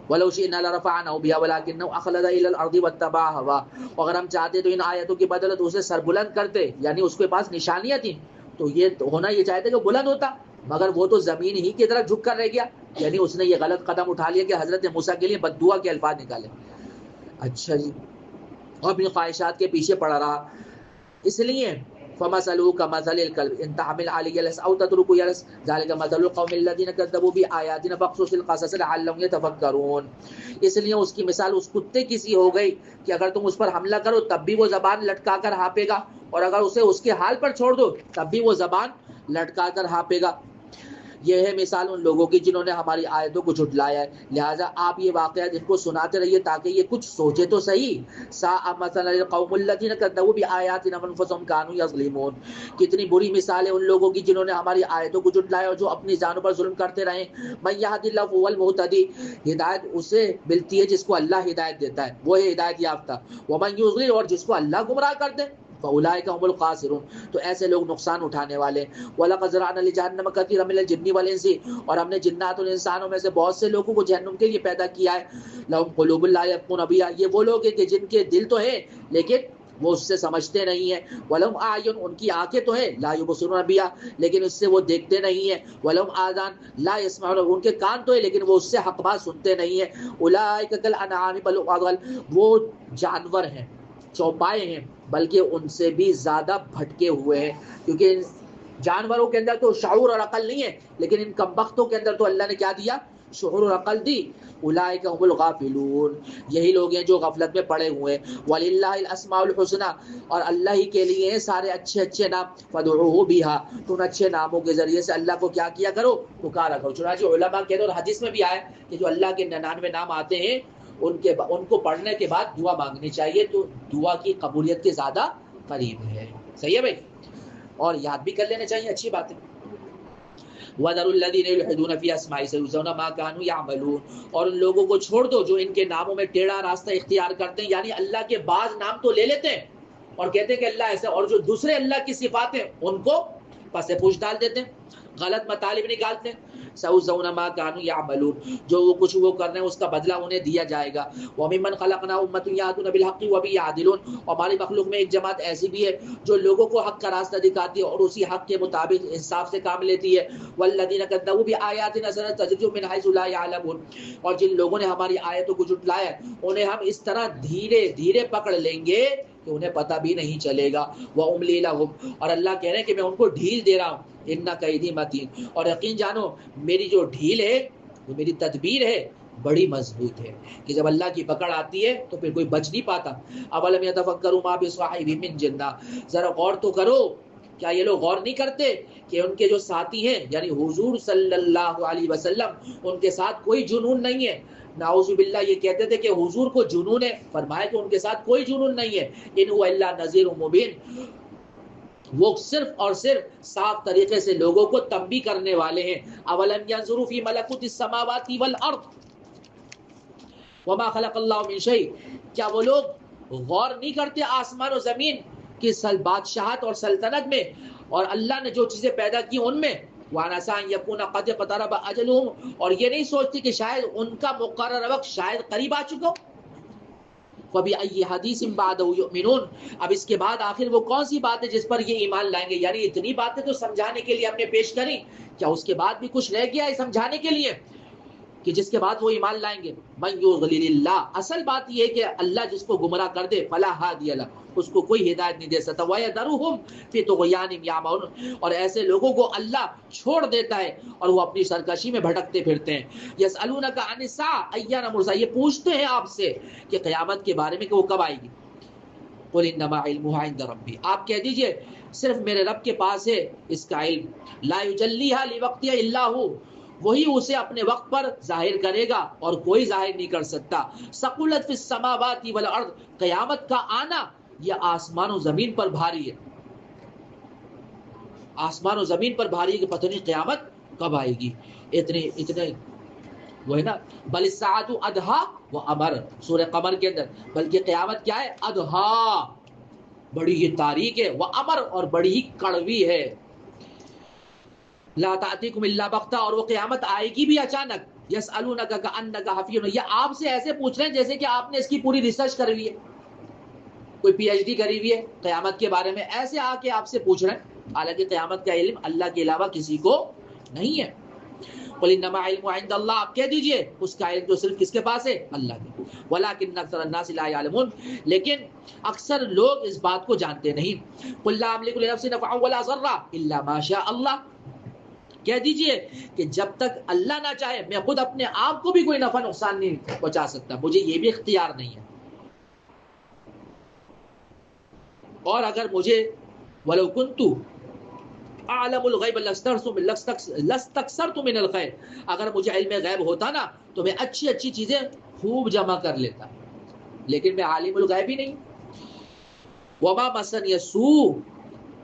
وَلَوْ شِئْنَا لَرَفَعْنَاهُ بِهَا وَلَكِنَّهُ أَخْلَدَ إِلَى الْأَرْضِ وَاتَّبَعَ هَوَاهُ. اگر ہم چاہتے تو ان آیتوں کی بدولت اسے سربلند کرتے, یعنی اس کے پاس نشانیاں تھیں تو یہ ہونا یہ چاہتے کہ بلند ہوتا, مگر وہ تو زمین ہی کی طرف جھک کر رہ گیا. یعنی اس نے یہ غلط قدم اٹھا لیا کہ حضرت موسیٰ کے لیے بد دعا کے الفاظ نکالے. اچھا جی, اور اپنی خواہشات کے پیچھے پڑا رہا. اس لیے فَمَثَلُهُ كَمَثَلِ الْكَلْبِ إِن تَحْمِلْ عَلَيْهِ يَلْهَثْ أَوْ تَتْرُكْهُ يَلْهَثْ ذَلِكَ مَثَلُ الْقَوْمِ الَّذِينَ كَذَّبُوا بِآيَاتِنَا فَاقْصُصِ الْقَصَصَ لَعَلَّهُمْ يَتَفَكَّرُونَ. اس لیے اس کی مثال اس کتے کی سی ہو گئی کہ اگر تم اس پر حملہ کرو تب بھی وہ زبان لٹکا کر ہانپے گا, اور اگر اسے اس کے حال پر چھوڑ دو تب بھی وہ زبان لٹکا کر ہانپے گا. یہ ہے مثال ان لوگوں کی جنہوں نے ہماری آیتوں کو جھٹلایا ہے. لہٰذا آپ یہ واقعات ان کو سناتے رہیے تاکہ یہ کچھ سوچے تو صحیح. ساء مثلا القوم الذین کذبوا بآیاتنا وانفسهم كانوا یظلمون. کتنی بری مثال ہے ان لوگوں کی جنہوں نے ہماری آیتوں کو جھٹلایا اور جو اپنی جانوں پر ظلم کرتے رہے. من یہد اللہ فهو المہتدی. ہدایت اسے ملتی ہے جس کو اللہ ہدایت دیتا ہے, وہ ہے ہدایت یافتہ. ومن یضلل, اور جس کو اللہ گمراہ کر دے, فَأُولَٰئِكَ هُمُ الْخَاسِرُونَ, تو ایسے لوگ نقصان اٹھانے والے. وَلَقَدْ ذَرَأْنَا لِجَهَنَّمَ كَثِيرًا مِنَ الْجِنِّ وَالْإِنسِ, اور ہم نے جنات اور انسانوں میں سے بہت سے لوگوں کو جہنم کے لیے پیدا کیا ہے. لَهُمْ قُلُوبٌ لَا يَفْقَهُونَ بِهَا, یہ وہ لوگ ہیں کہ جن کے دل تو ہیں لیکن وہ اس سے سمجھتے نہیں ہیں. وَلَهُمْ أَعْيُنٌ, ان کی آنکھیں تو ہیں, لَا يُبْصِرُونَ بِهَا, لیکن اس سے وہ دیکھتے نہیں ہیں. وَلَهُمْ آذَانٌ لَا يَسْمَعُونَ, ان کے کان تو ہیں لیکن وہ اس سے حق بات سنتے نہیں ہیں. أُولَٰئِكَ كَالْأَنْعَامِ بَلْ هُمْ أَضَلُّ, وہ جانور ہیں, چوپائے ہیں, بلکہ ان سے بھی زیادہ بھٹکے ہوئے ہیں. کیونکہ جانوروں کے اندر تو شعور اور عقل نہیں ہے, لیکن ان کمبختوں کے اندر تو اللہ نے کیا دیا, شعور اور عقل دی. اولئک هم الغافلون, یہی لوگ ہیں جو غفلت میں پڑے ہوئے ہیں. وللہ الاسماء الحسنى, اور اللہ ہی کے لیے ہیں سارے اچھے اچھے نام. فدعوه بها, تو ان اچھے ناموں کے ذریعے سے اللہ کو کیا کیا کرو, پکارا کرو. چنانچہ علماء کہتے ہیں اور حدیث میں بھی آیا کہ جو اللہ کے 99 نام آتے ہیں ان کو پڑھنے کے بعد دعا مانگنی چاہیے, تو دعا کی قبولیت کے زیادہ قریب ہے. صحیح ہے بھائی, اور یاد بھی کر لینا چاہیے, اچھی بات ہے. وَذَرُوا الَّذِينَ يُلْحِدُونَ فِي أَسْمَائِهِ سَيُجْزَوْنَ مَا كَانُوا يَعْمَلُونَ, اور ان لوگوں کو چھوڑ دو جو ان کے ناموں میں ٹیڑھا راستہ اختیار کرتے ہیں. یعنی اللہ کے بعض نام تو لے لیتے ہیں اور کہتے ہیں کہ اللہ ایسا, اور جو دوسرے اللہ کی صفات ہیں ان کو پس پوچھ ڈال دیتے ہیں, غلط مطالب نکالتے ہیں. سَيُجْزَوْنَ مَا كَانُوا يَعْمَلُونَ, جو وہ کچھ وہ کر رہے ہیں اس کا بدلہ انہیں دیا جائے گا. وَمِمَّنْ خَلَقْنَا أُمَّةٌ يَهْدُونَ بِالْحَقِّ وَبِهِ يَعْدِلُونَ, ہماری مخلوق میں ایک جماعت ایسی بھی ہے جو لوگوں کو حق کا راستہ دکھاتی ہے اور اسی حق کے مطابق انصاف سے کام لیتی ہے. وَالَّذِينَ كَذَّبُوا بِآيَاتِنَا سَنَسْتَدْرِجُهُم مِّنْ حَيْثُ لَا يَعْلَمُونَ, اور جن لوگوں نے ہماری آیتوں کو جھٹلایا انہیں ہم اس طرح دھیرے دھیرے پکڑ لیں گے کہ انہیں پتہ بھی نہیں چلے گا. وَأُمْلِي لَهُمْ, اور اللہ کہہ رہے ہیں کہ میں ان کو ڈھیل دے رہا ہوں. اِنَّ كَيْدِي مَتِينٌ, اور یقین جانو میری جو ڈھیل ہے, جو میری تدبیر ہے, بڑی مضبوط ہے, کہ جب اللہ کی پکڑ آتی ہے تو پھر کوئی بچ نہیں پاتا. اولم یتفکروا ما بصاحبہم من جنہ, ذرا غور تو کرو, کیا یہ لوگ غور نہیں کرتے کہ ان کے جو ساتھی ہیں یعنی حضور صلی اللہ علیہ وسلم, ان کے ساتھ کوئی جنون نہیں ہے. نعوذ باللہ, یہ کہتے تھے کہ حضور کو جنون ہے, فرمایا کہ ان کے ساتھ کوئی جنون نہیں ہے. ان هو الا نذیر مبین, وہ صرف اور صرف صاف طریقے سے لوگوں کو تنبیہ کرنے والے ہیں. اولم ينظروا في ملكوت السماوات والارض وما خلق اللہ من شیء, کیا وہ لوگ غور نہیں کرتے آسمان و زمین کی بادشاہت اور سلطنت میں, اور اللہ نے جو چیزیں پیدا کی ان میں. وَعَسَىٰ أَن يَكُونَ قَدِ اقْتَرَبَ أَجَلُهُمْ, اور یہ نہیں سوچتی کہ شاید ان کا مقررہ وقت شاید قریب آ چکا ہو. فَبِأَيِّ حَدِيثٍ بَعْدَهُ يُؤْمِنُونَ, اب اس کے بعد آخر وہ کون سی بات ہے جس پر یہ ایمان لائیں گے. یعنی اتنی باتیں تو سمجھانے کے لیے ہم نے پیش کری, کیا اس کے بعد بھی کچھ رہ گیا ہے سمجھانے کے لیے کہ جس کے بعد وہ ایمان لائیں گے. من یضلل اللہ, اصل بات یہ ہے کہ اللہ جس کو گمراہ کر دے فلا ہادی له, اس کو کوئی ہدایت نہیں دے سکتا. وَيَذَرُهُمْ فِي طُغْيَانِهِمْ يَعْمَهُونَ, اور ایسے لوگوں کو اللہ چھوڑ دیتا ہے اور وہ اپنی سرکشی میں بھٹکتے پھرتے ہیں. يَسْأَلُونَكَ عَنِ السَّاعَةِ أَيَّانَ مُرْسَاهَا, یہ پوچھتے ہیں آپ سے کہ قیامت کے بارے میں کہ وہ کب آئے گی. قُلْ إِنَّمَا عِلْمُهَا عِندَ رَبِّي, آپ کہہ دیجئے صرف میرے رب کے پاس ہے اس کا علم. لَا يُجَلِّيهَا لِوَقْتِهَا إِلَّا هُوَ, وہی اسے اپنے وقت پر ظاہر کرے گا اور کوئی ظاہر نہیں کر سکتا. ثقلت فی السماوات والارض, قیامت کا آنا یہ آسمان و زمین پر بھاری ہے. آسمان و زمین پر بھاری ہے کہ پتہ نہیں قیامت کب آئے گی. اتنے وہ ہے نا بل الساعۃ ادھا و امر، سورہ قمر کے اندر، بلکہ قیامت کیا ہے؟ ادھا، بڑی ہی تاریک ہے، وہ امر، اور بڑی ہی کڑوی ہے. لا تأتیکم الا بغتہ، اور وہ قیامت آئے گی بھی اچانک. یسألونک کأنک حفی، یہ آپ سے ایسے پوچھ رہے ہیں جیسے کہ آپ نے اس کی پوری ریسرچ کری ہوئی ہے، کوئی پی ایچ ڈی کری ہوئی ہے قیامت کے بارے میں، ایسے آ کے آپ سے پوچھ رہے ہیں، حالانکہ قیامت کا علم اللہ کے علاوہ کسی کو نہیں ہے. قل انما علم عند اللہ، آپ کہہ دیجئے اس کا علم تو صرف کس کے پاس ہے؟ اللہ کے. ولکن اکثر الناس لا يعلمون، لیکن اکثر لوگ اس بات کو جانتے نہیں. قل لا املک لنفسی نفعا ولا ضرا الا ما شاء اللہ، کہہ دیجئے کہ جب تک اللہ نہ چاہے میں خود اپنے آپ کو بھی کوئی نفع نقصان نہیں پہنچا سکتا، مجھے یہ بھی اختیار نہیں ہے. اور اگر مجھے ولو کنت اعلم الغیب لاستکثرت من الخیر، اگر مجھے علم غیب ہوتا نا تو میں اچھی اچھی چیزیں خوب جمع کر لیتا، لیکن میں عالم الغیب ہی نہیں. وما مسنی السوء،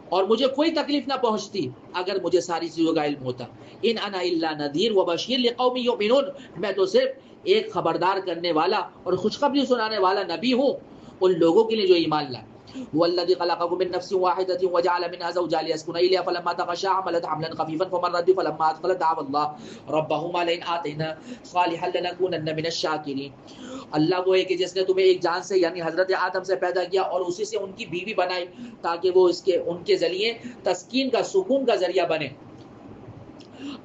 اور مجھے کوئی تکلیف نہ پہنچتی اگر مجھے ساری چیزوں کا علم ہوتا. ان انا الا نذیر وبشیر لقوم یؤمنون، میں تو صرف ایک خبردار کرنے والا اور خوشخبری سنانے والا نبی ہوں ان لوگوں کے لیے جو ایمان لائے. والذی خلقکم من نفس واحدۃ وجعل منها زوجها ليسكن إليها فلما تغشاها حملت حملا خفيفا فمرت به فلما أثقلت دعوا الله ربهما لئن آتينا صالحا لنكونن من الشاکرین. اللہ وہ ہے کہ جس نے تمہیں ایک جان سے یعنی حضرت آدم سے پیدا کیا اور اسی سے ان کی بیوی بنائی تاکہ وہ ان کے ذریعے تسکین کا، سکون کا ذریعہ بنے.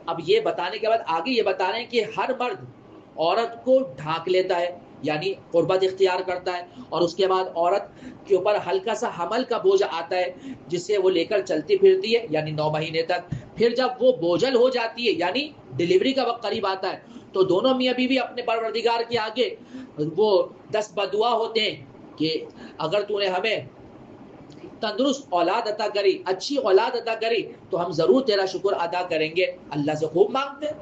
اب یہ بتانے کے بعد آگے یہ بتا رہے ہیں کہ ہر مرد عورت کو ڈھانک لیتا ہے یعنی قربت اختیار کرتا ہے، اور اس کے بعد عورت کے اوپر ہلکا سا حمل کا بوجھ آتا ہے جس سے وہ لے کر چلتی پھرتی ہے یعنی 9 مہینے تک. پھر جب وہ بوجھل ہو جاتی ہے یعنی ڈیلیوری کا وقت قریب آتا ہے تو دونوں میاں بیوی اپنے پروردگار کے آگے وہ 10 بدعا ہوتے ہیں کہ اگر تو نے ہمیں تندرست اولاد عطا کری، اچھی اولاد عطا کری تو ہم ضرور تیرا شکر ادا کریں گے. اللہ سے خوب مانگتے ہیں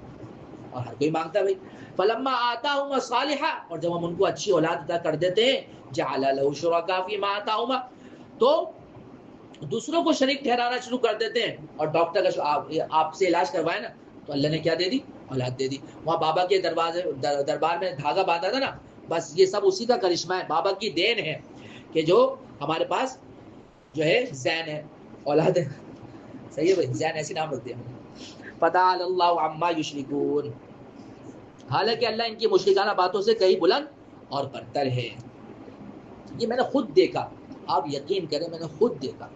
اور ہر کوئی مانگتا ہے بھائی. فلما آتاہما صالحا، اور جب ہم ان کو اچھی اولاد عطا کر دیتے ہیں، جعل له شرکاء فیما آتاہما، تو دوسروں کو شریک ٹھہرانا شروع کر دیتے ہیں. اور ڈاکٹر کا آپ سے علاج کروائے نا تو اللہ نے کیا دے دی؟ اولاد دے دی. وہاں بابا کے دربار میں دھاگا باندھا تھا نا، بس یہ سب اسی کا کرشمہ ہے، بابا کی دین ہے کہ جو ہمارے پاس جو ہے زین ہے، اولاد ہے. صحیح ہے بھائی، زین ایسی نام رکھتے ہیں. فتعالی اللہ عما یشرکون، حالانکہ اللہ ان کی مشرکانہ باتوں سے کہیں بلند اور برتر ہے. یہ میں نے خود دیکھا، آپ یقین کریں میں نے خود دیکھا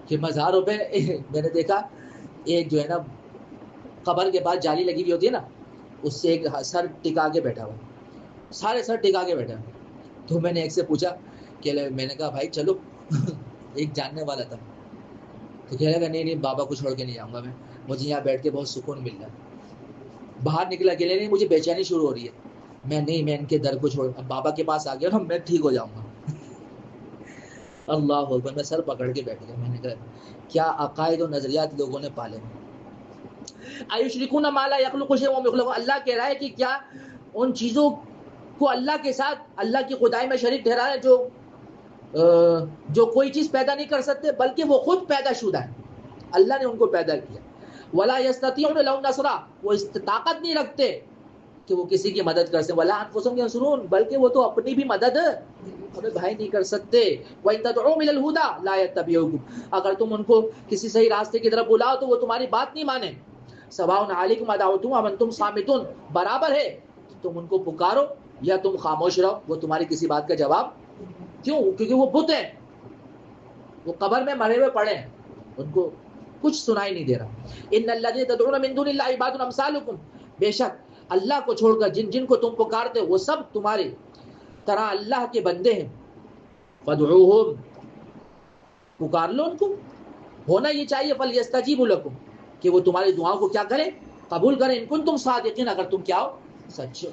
کہ مزاروں پہ میں نے دیکھا ایک جو ہے نا قبر کے بعد جالی لگی ہوئی ہوتی ہے نا، اس سے ایک سر ٹکا کے بیٹھا ہوا، سارے سر ٹکا کے بیٹھا. تو میں نے ایک سے پوچھا کہ میں نے کہا بھائی چلو، ایک جاننے والا تھا تو کہنے لگا نہیں بابا کو چھوڑ کے نہیں جاؤں گا میں، مجھے یہاں بیٹھ کے بہت سکون مل رہا ہے. باہر نکلا اکیلے نہیں، مجھے بے چینی شروع ہو رہی ہے. میں ان کے در کو چھوڑ اب بابا کے پاس آ گیا نا، میں ٹھیک ہو جاؤں گا. اللہ اکبر، میں سر پکڑ کے بیٹھ گیا. میں نے کہا کیا عقائد و نظریات لوگوں نے پالے. ایشرکون ما لا یخلق شیئا وهم یخلقون، اللہ کہہ رہا ہے کہ کیا ان چیزوں کو اللہ کے ساتھ اللہ کی خدائی میں شریک ٹھہرا ہے جو کوئی چیز پیدا نہیں کر سکتے بلکہ وہ خود پیدا شدہ ہے، اللہ نے ان کو پیدا کیا. ولا یستطیعون لهم نصرا، وہ طاقت نہیں رکھتے کہ وہ کسی کی مدد کر سکیں. ولا انفسهم ينصرون، بلکہ وہ تو اپنی بھی مدد اپنے بھائی نہیں کر سکتے. وَإِن تَدْعُوهُمْ إِلَى الْهُدَىٰ لَا يَتَّبِعُوكُمْ، اگر تم ان کو کسی صحیح راستے کی طرف بلاؤ تو وہ تمہاری بات نہیں مانیں. سواء علیکم ادعوتم ام انتم صامتون، برابر ہے تم ان کو پکارو یا تم خاموش رہو، وہ تمہاری کسی بات کا جواب کیوں؟ کیونکہ وہ بت ہیں، وہ قبر میں مرے ہوئے پڑے ہیں، ان کو کچھ سنائی نہیں دے رہا. ان الذین تدعون من دون اللہ عباد امثالکم، بے شک اللہ کو چھوڑ کر جن کو تم پکارتے وہ سب تمہارے طرح اللہ کے بندے ہیں. فدعوہم، پکار لو ان کو. ہونا یہ چاہیے فلیستجیبوا لکم، کہ وہ تمہاری دعاؤں کو کیا کریں؟ قبول کریں. ان کنتم صادقین، اگر تم کیا ہو؟ سچے.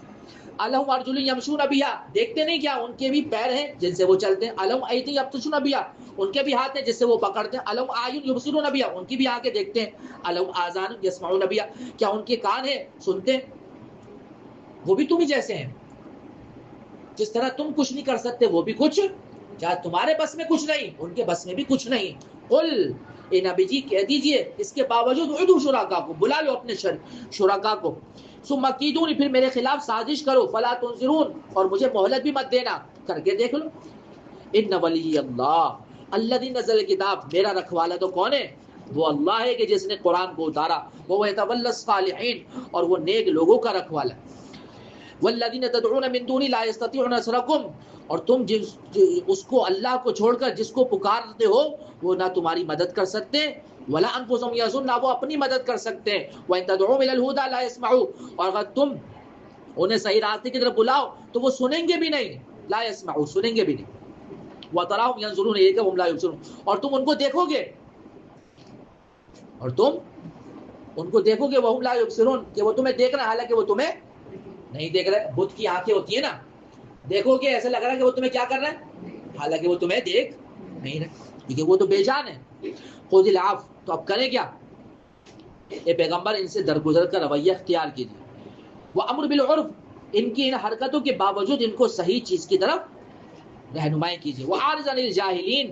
الہم ارجل یمشون بہا، دیکھتے نہیں کیا ان کے بھی پیر ہیں جن سے وہ چلتے ہیں. الہم ایدی یبطشون بہا، ان کے بھی ہاتھ ہیں جس سے وہ پکڑتے ہیں. الہم اعین یبصرون بہا، ان کی بھی آنکھیں دیکھتے ہیں. الہم آذان یسمعون بہا، کیا ان کے کان ہیں سنتے ہیں؟ وہ بھی تم ہی جیسے ہیں، جس طرح تم کچھ نہیں کر سکتے وہ بھی کچھ، کیا تمہارے بس میں کچھ نہیں ان کے بس میں بھی کچھ نہیں. قل، اے نبی جی کہہ دیجئے اس کے باوجود ادعوا شرکاءکم، بلا لو اپنے شرکاء کو. ثم کیدونی، پھر میرے خلاف سازش کرو، فلا تنظرون، اور مجھے مہلت بھی مت دینا، کر کے دیکھ لو. ان ولی اللہ الذی نزل الکتاب، میرا رکھوالا تو کون ہے؟ وہ اللہ ہے کہ جس نے قرآن کو اتارا. وہ یتولی الصالحین، اور وہ نیک لوگوں کا رکھوالا. والذین تدعون من دون لا یستطیعون نصرکم، اور تم اس کو اللہ کو چھوڑ کر جس کو پکارتے ہو وہ نہ تمہاری مدد کر سکتے، ولا انفسهم ينصرون، نہ وہ اپنی مدد کر سکتے ہیں. وان تدعوهم الى الهدى لا يسمعوا، اور اگر تم انہیں صحیح راستے کی طرف بلاؤ تو وہ سنیں گے بھی نہیں. لا يسمعوا، سنیں گے بھی نہیں. وتراهم ينظرون الیک وهم لا يبصرون، اور تم ان کو دیکھو گے، اور تم ان کو دیکھو گے وهم لا يبصرون، کہ وہ تمہیں دیکھ رہے ہیں حالانکہ وہ تمہیں نہیں دیکھ رہے. بت کی آنکھیں ہوتی ہیں نا، دیکھو گے ایسا لگ رہا ہے کہ وہ تمہیں کیا کر رہا ہے، حالانکہ وہ تمہیں دیکھ نہیں رہے، کیونکہ وہ تو بے جان ہے. خذ العفو، تو اب کریں کیا؟ اے پیغمبر ان سے درگزر کا رویہ اختیار کیجیے. وامر بالعرف، ان کی ان حرکتوں کے باوجود ان کو صحیح چیز کی طرف رہنمائی کیجیے. واعرض عن الجاہلین،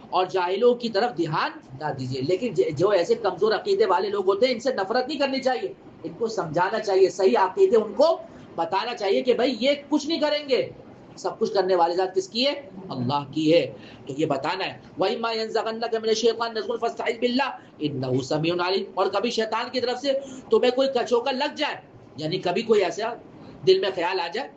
اور جاہلوں کی طرف دھیان نہ دیجیے. لیکن جو ایسے کمزور عقیدے والے لوگ ہوتے ہیں ان سے نفرت نہیں کرنی چاہیے، ان کو سمجھانا چاہیے، صحیح عقیدے ان کو بتانا چاہیے کہ بھائی یہ کچھ نہیں کریں گے، سب کچھ کرنے والی ذات کس کی ہے؟ اللہ کی ہے. تو یہ بتانا ہے. وَإِمَّا يَنزَغَنَّكَ مِنَ الشَّيْطَانِ نَزْغٌ فَاسْتَعِذْ بِاللَّهِ إِنَّهُ سَمِيعٌ عَلِيمٌ، اور کبھی شیطان کی طرف سے تمہیں کوئی کچوکا لگ جائے، یعنی کبھی کوئی ایسا دل میں خیال آ جائے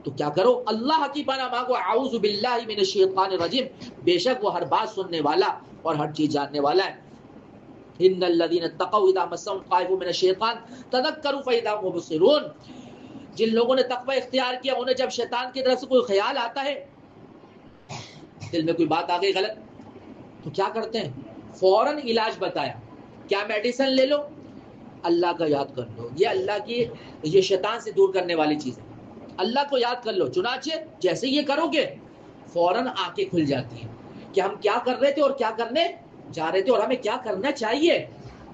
تو کیا کرو؟ اللہ کی پناہ مانگو. اعوذ باللہ من الشیطان الرجیم، بے شک وہ ہر بات سننے والا اور ہر چیز جاننے والا ہے. ان الذين اتقوا اذا مسهم طائف من الشيطان تذكروا فاذا هم مبصرون، جن لوگوں نے تقوی اختیار کیا انہیں جب شیطان کی طرف سے کوئی خیال آتا ہے، دل میں کوئی بات آ گئی غلط، تو کیا کرتے ہیں؟ فوراً علاج بتایا. کیا میڈیسن لے لو؟ اللہ کا یاد کر لو. یہ اللہ کی، یہ شیطان سے دور کرنے والی چیز ہے. اللہ کو یاد کر لو. چنانچہ جیسے یہ کرو گے فوراً آنکھیں کھل جاتی ہیں کہ ہم کیا کر رہے تھے اور کیا کرنے جا رہے تھے اور ہمیں کیا کرنا چاہیے.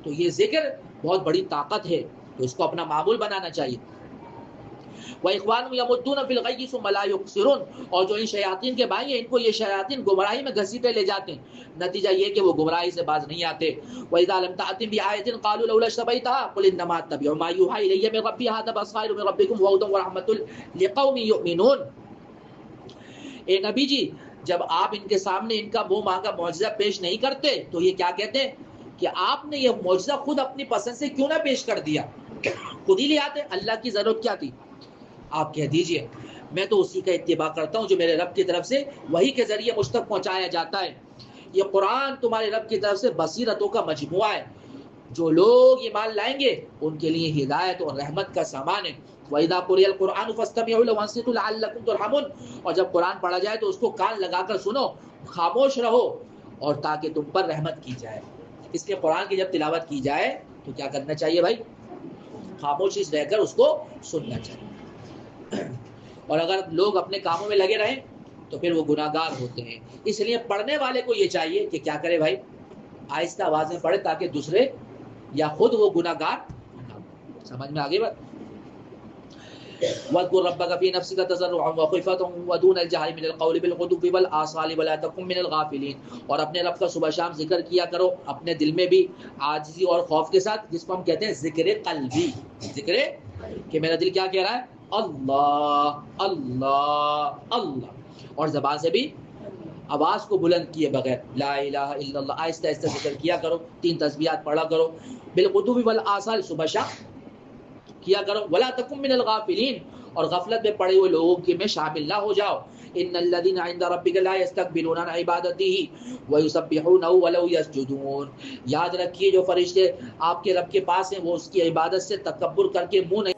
تو یہ ذکر بہت بڑی طاقت ہے، تو اس کو اپنا معمول بنانا چاہیے. وَإِخْوَانُهُمْ يَمُدُّونَ فِي الْغَيِّ ثُمَّ لَا يُقْصِرُونَ، اور جو ان شیاطین کے بھائی ہیں ان کو یہ شیاطین گمراہی میں گھسیٹے لے جاتے ہیں، نتیجہ یہ کہ وہ گمراہی سے باز نہیں آتے. وَإِذَا لَمْ تَأْتِهِمْ بِآيَةٍ قَالُوا لَوْلَا اجْتَبَيْتَهَا قُلْ إِنَّمَا أَتَّبِعُ مَا يُوحَىٰ إِلَيَّ مِن رَّبِّي هَٰذَا بَصَائِرُ مِن رَّبِّكُمْ وَهُدًى وَرَحْمَةٌ لِقَوْمٍ يُؤْمِنُونَ. اے نبی جی، جب آپ ان کے سامنے ان کا منہ مانگا معجزہ پیش نہیں کرتے تو یہ کیا کہتے ہیں کہ آپ نے یہ معجزہ خود اپنی پسند سے کیوں نہ پیش کر دیا، خود ہی لے آتے، اللہ کی ضرورت کیا تھی. آپ کہہ دیجئے میں تو اسی کا اتباع کرتا ہوں جو میرے رب کی طرف سے وحی کے ذریعے مجھ تک پہنچایا جاتا ہے. یہ قرآن تمہارے رب کی طرف سے بصیرتوں کا مجموعہ ہے. جو لوگ ایمان لائیں گے ان کے لیے ہدایت اور رحمت کا سامان ہے. وَإِذَا قُرِئَ الْقُرْآنُ فَاسْتَمِعُوا لَهُ وَأَنصِتُوا لَعَلَّكُمْ تُرْحَمُونَ، اور جب قرآن پڑھا جائے تو اس کو کان لگا کر سنو، خاموش رہو، اور تاکہ تم پر رحمت کی جائے. اس لیے قرآن کی جب تلاوت کی جائے تو کیا کرنا چاہیے بھائی؟ خاموشی سے رہ کر اس کو سننا چاہیے. اور اگر لوگ اپنے کاموں میں لگے رہیں تو پھر وہ گناہگار ہوتے ہیں. اس لیے پڑھنے والے کو یہ چاہیے کہ کیا کرے بھائی؟ آہستہ آواز میں پڑھے تاکہ دوسرے یا خود وہ گناہگار نہ ہو. سمجھ میں آگے بات؟ وَاذْكُرْ رَبَّكَ فِي نَفْسِكَ تَضَرُّعًا وَخِيفَةً وَدُونَ الْجَهْرِ مِنَ الْقَوْلِ بِالْغُدُوِّ وَالْآصَالِ وَلَا تَكُن مِّنَ الْغَافِلِينَ، اور اپنے رب کا صبح شام ذکر کیا کرو اپنے دل میں بھی عاجزی اور خوف کے ساتھ، جس کو ہم کہتے ہیں ذکر قلبی. ذکر کہ میرا دل کیا کہہ رہا ہے؟ اللہ اللہ اللہ، اور زبان سے بھی آواز کو بلند کیے بغیر لا الہ الا اللہ آہستہ آہستہ ذکر کیا کرو. 3 تسبیحات پڑھا کرو بالغدو والآصال، صبح شام کیا کرو. ولا تکن من الغافلین، اور غفلت میں پڑے ہوئے لوگوں کے میں شامل نہ ہو جاؤ. ان الذين عند ربك لا يستكبرون عن عبادته ويسبحونه ولا يسجدون، یاد رکھیے جو فرشتے آپ کے رب کے پاس ہیں وہ اس کی عبادت سے تکبر کر کے منہ نہیں